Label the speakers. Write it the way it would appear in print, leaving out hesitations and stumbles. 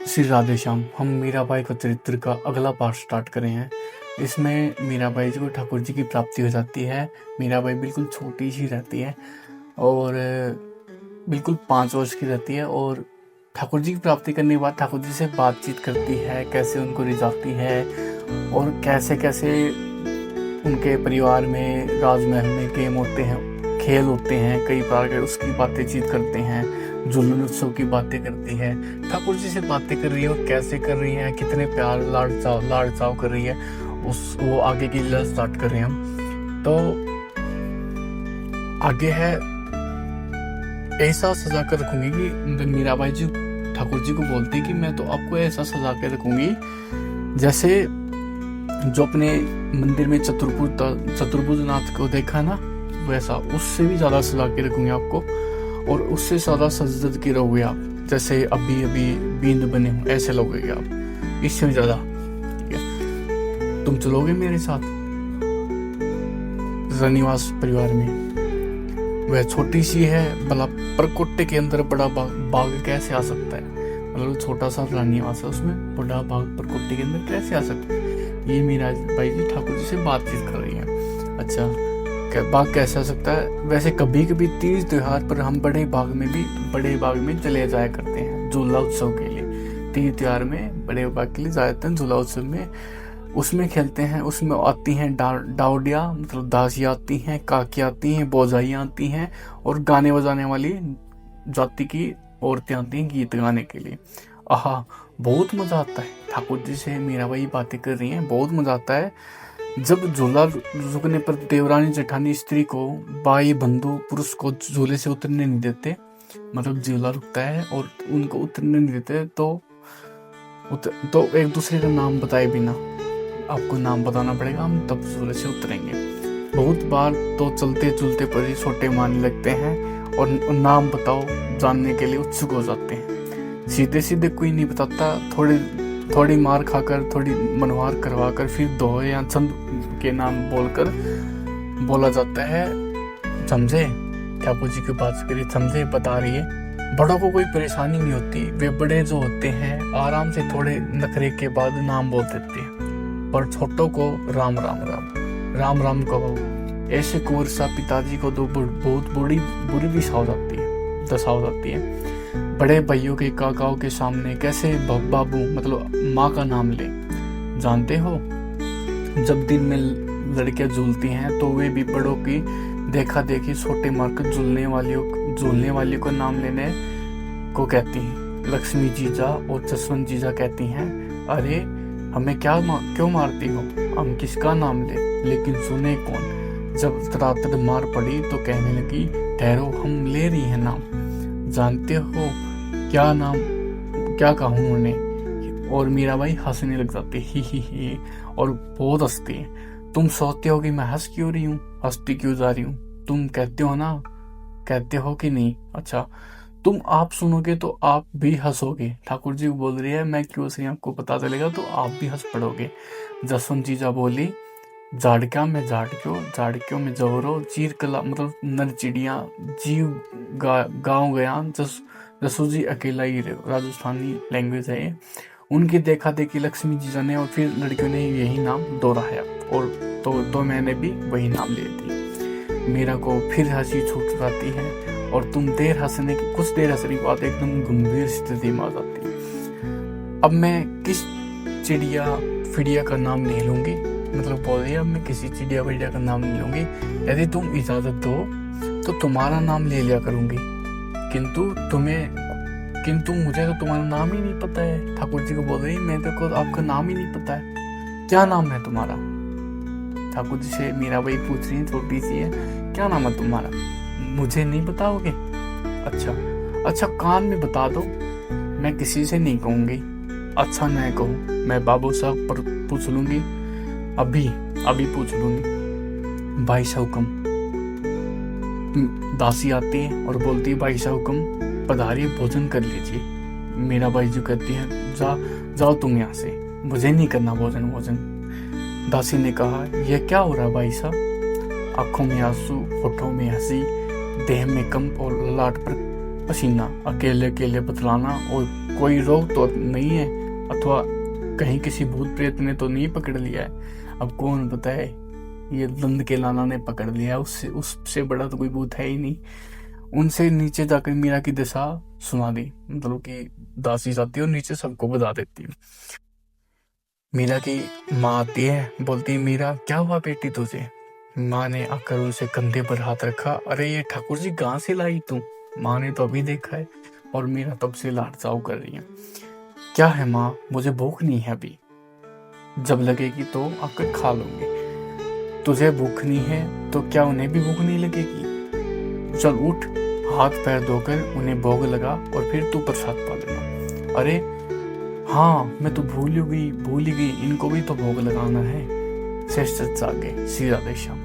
Speaker 1: श्री राधे श्याम। हम मीराबाई का चरित्र का अगला पार्ट स्टार्ट कर रहे हैं। इसमें मीराबाई जी को ठाकुर जी की प्राप्ति हो जाती है। मीराबाई बिल्कुल छोटी सी रहती है और बिल्कुल 5 वर्ष की रहती है और ठाकुर जी की प्राप्ति करने के बाद ठाकुर जी से बातचीत करती है, कैसे उनको रिझाती है और कैसे कैसे उनके परिवार में राजमहल में गेम होते हैं, खेल होते हैं, कई प्रकार के उसकी बातचीत करते हैं, जुलून उत्सव की बातें करती है। ठाकुर जी से बातें कर रही है और कैसे कर रही है, कितने प्यार लाड़ चाव कर रही है, उस वो आगे की लीला स्टार्ट कर रहे हैं हम। तो आगे है, ऐसा सजा कर रखूंगी कि मीराबाई जी ठाकुर जी को बोलती कि मैं तो आपको ऐसा सजा के रखूंगी जैसे जो अपने मंदिर में चतुर्भुज नाथ को देखा ना, वैसा उससे भी ज्यादा सजा के रखूंगी आपको और उससे ज्यादा सजद के रहोगे आप, जैसे अभी अभी बींद बने हो ऐसे लगोगे आप, इससे भी ज्यादा। ठीक है, तुम चलोगे मेरे साथ रनिवास परिवार में। वह छोटी सी है, भला परकोटे के अंदर बड़ा बाग कैसे आ सकता है? मतलब छोटा सा रानीवास है, उसमें बड़ा बाग परकोटे के अंदर कैसे आ सकता है? ये मीराबाई जी ठाकुर जी से बातचीत कर रही है। अच्छा, बाग कैसे आ सकता है? वैसे कभी कभी तीज त्योहार पर हम बड़े बाग में चले जाया करते हैं झूला उत्सव के लिए। तीज त्योहार में बड़े बाग के लिए जाते हैं झूला उत्सव में, उसमें खेलते हैं। उसमें आती हैं डाउडिया, मतलब दासियाँ आती हैं, काकियाँ आती हैं, बोजाइयाँ आती हैं और गाने बजाने वाली जाति की औरतें आती हैं गीत गाने के लिए। आहा, बहुत मजा आता है। ठाकुर जी से मीराबाई बातें कर रही हैं, बहुत मजा आता है। जब झूला रुकने पर देवरानी जेठानी स्त्री को, भाई बंधु पुरुष को झूले से उतरने नहीं देते, मतलब झूला रुकता है और उनको उतरने नहीं देते, तो एक दूसरे का नाम बताए बिना आपको नाम बताना पड़ेगा, हम तब झूले से उतरेंगे। बहुत बार तो चलते चलते पर ही छोटे मारने लगते हैं और नाम बताओ जानने के लिए उत्सुक हो जाते हैं। सीधे सीधे कोई नहीं बताता, थोड़ी मार खाकर, थोड़ी मनवार करवाकर फिर दोहे या छंद के नाम बोलकर बोला जाता है। समझे? ठाकुर जी की बात करिए, समझे बता रही है। बड़ों को कोई परेशानी नहीं होती, वे बड़े जो होते हैं आराम से थोड़े नखरे के बाद नाम बोल देते हैं, पर छोटों को राम राम राम कहो। ऐसे कुंवर सा पिताजी को तो बहुत बुरी दशा हो जाती है। बड़े भाइयों के काकाओं के सामने कैसे बाबू मतलब माँ का नाम ले। जानते हो, जब दिन में लड़कियां झूलती हैं तो वे भी बड़ों की देखा देखी छोटे मारकर झूलने वाली को नाम लेने को कहती हैं। लक्ष्मी जीजा और जसवंत जीजा कहती हैं, अरे हमें क्यों मारती हो, हम किसका नाम ले? लेकिन सुने कौन? जब तरातर मार पड़ी तो कहने लगी, ठहरो हम ले रही हैं नाम। जानते हो क्या नाम, क्या कहा उन्होंने? और मीराबाई हंसने लग जाती ही और बहुत हंसती है। तुम सोचते हो कि मैं हंस क्यों रही हूँ, हंसती क्यों जा रही हूँ? तुम कहते हो ना, कहते हो कि नहीं? अच्छा, तुम आप सुनोगे तो आप भी हंसोगे। ठाकुर जी बोल रही है, मैं क्यों से आपको पता चलेगा तो आप भी हंस पड़ोगे। जसवंत जीजा बोली, जाड़क्या में जाड़क्यों में जोरो चीर कला, मतलब नर चिड़िया जीव गाँव गया जसू जी अकेला ही रहो। राजस्थानी लैंग्वेज है ये। उनकी देखा देखी लक्ष्मी जीजा ने और फिर लड़कियों ने यही नाम दोहराया और तो मैंने भी वही नाम ले दी। मीरा को फिर हंसी छूट जाती है और कुछ देर हंसने के बाद एकदम गंभीर स्थिति में आ जाती है। अब मैं किस चिड़िया फिड़िया का नाम नहीं लूंगी, मतलब बोल रही है, अब मैं किसी चिड़िया फिड़िया का नाम नहीं लूंगी। यदि तुम इजाजत दो तो तुम्हारा नाम ले लिया करूंगी, किंतु मुझे तो तुम्हारा नाम ही नहीं पता है। ठाकुर जी को बोल रही, मेरे को आपका नाम ही नहीं पता है, क्या नाम है तुम्हारा? ठाकुर जी से मीराबाई पूछ रही है, छोटी सी है, क्या नाम है तुम्हारा? मुझे नहीं बताओगे? अच्छा कान में बता दो, मैं किसी से नहीं कहूंगी। अच्छा नहीं कहूँ, मैं बाबू साहब पर पूछ लूंगी, अभी पूछ लूंगी। भाई साहब हुक्म। दासी आती है और बोलती है, भाई साहब हुक्म, पधारिए, भोजन कर लीजिए। मीराबाई जी कहती है, जाओ तुम यहाँ से, मुझे नहीं करना भोजन। दासी ने कहा, यह क्या हो रहा है भाई साहब? आंखों में आंसू, होठों में हंसी, देह में कंप और ललाट पर पसीना अकेले अकेले बतलाना, और कोई रोग तो नहीं है, अथवा कहीं किसी भूत प्रेत ने तो नहीं पकड़ लिया है। अब कौन बताए, ये नंद के लाला ने पकड़ लिया, उससे बड़ा तो कोई भूत है ही नहीं। उनसे नीचे जाकर मीरा की दशा सुना दी, मतलब कि दासी जाती है और नीचे सबको बता देती है। मीरा की माँ आती है, बोलती है मीरा क्या हुआ बेटी तुझे। माँ ने आकर उसे कंधे पर हाथ रखा, अरे ये ठाकुर जी कहाँ से लाई तू। माँ ने तो अभी देखा है, और मीरा तब से लाड चाव कर रही है। क्या है माँ, मुझे भूख नहीं है अभी, जब लगेगी तो आकर खा लूंगी। तुझे भूख नहीं है तो क्या उन्हें भी भूख नहीं लगेगी। चल उठ, हाथ पैर धोकर उन्हें भोग लगा और फिर तू प्रसाद पा लेना। अरे हाँ, मैं तो भूल ही गई, इनको भी तो भोग लगाना है। शेष जागे, श्री राधे श्याम।